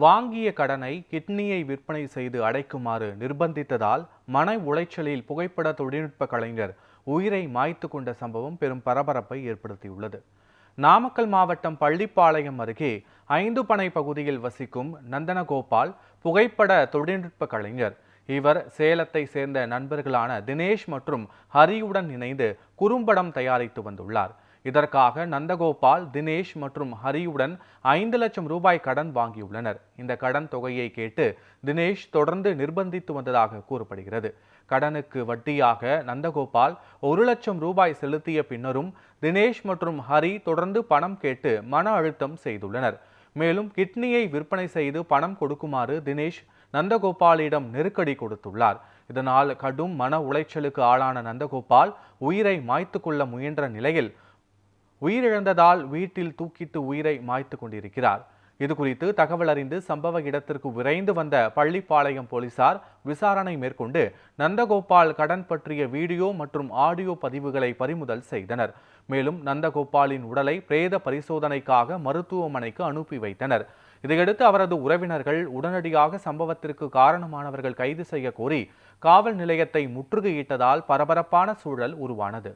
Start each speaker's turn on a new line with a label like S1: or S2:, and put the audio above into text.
S1: வாங்கிய கடனை கிட்னியை விற்பனை செய்து அடைக்குமாறு நிர்பந்தித்ததால் மன உளைச்சலில் புகைப்பட தொழில்நுட்ப கலைஞர் உயிரை மாய்த்து கொண்ட சம்பவம் பெரும் பரபரப்பை ஏற்படுத்தியுள்ளது. நாமக்கல் மாவட்டம் பள்ளிப்பாளையம் அருகே 5 பனை பகுதியில் வசிக்கும் நந்தனகோபால் புகைப்பட தொழில்நுட்ப கலைஞர். இவர் சேலத்தை சேர்ந்த நண்பர்களான தினேஷ் மற்றும் ஹரியுடன் இணைந்து குறும்படம் தயாரித்து வந்துள்ளார். இதற்காக நந்தகோபால், தினேஷ் மற்றும் ஹரியுடன் 5 லட்சம் ரூபாய் கடன் வாங்கியுள்ளனர். இந்த கடன் தொகையை கேட்டு தினேஷ் தொடர்ந்து நிர்பந்தித்து வந்ததாக கூறப்படுகிறது. கடனுக்கு வட்டியாக நந்தகோபால் 1 லட்சம் ரூபாய் செலுத்திய பின்னரும் தினேஷ் மற்றும் ஹரி தொடர்ந்து பணம் கேட்டு மன அழுத்தம் செய்துள்ளனர். மேலும் கிட்னியை விற்பனை செய்து பணம் கொடுக்குமாறு தினேஷ் நந்தகோபாலிடம் நெருக்கடி கொடுத்துள்ளார். இதனால் கடும் மன உளைச்சலுக்கு ஆளான நந்தகோபால் உயிரை மாய்த்து கொள்ள முயன்ற நிலையில் உயிரிழந்ததால் வீட்டில் தூக்கிட்டு உயிரை மாய்த்து கொண்டிருக்கிறார். இதுகுறித்து தகவல் அறிந்து சம்பவ இடத்திற்கு விரைந்து வந்த பள்ளிப்பாளையம் போலீசார் விசாரணை மேற்கொண்டு நந்தகோபால் கடன் பற்றிய வீடியோ மற்றும் ஆடியோ பதிவுகளை பறிமுதல் செய்தனர். மேலும் நந்தகோபாலின் உடலை பிரேத பரிசோதனைக்காக மருத்துவமனைக்கு அனுப்பி வைத்தனர். இதையடுத்து அவரது உறவினர்கள் உடனடியாக சம்பவத்திற்கு காரணமானவர்கள் கைது செய்ய கோரி காவல் நிலையத்தை முற்றுகையிட்டதால் பரபரப்பான சூழல் உருவானது.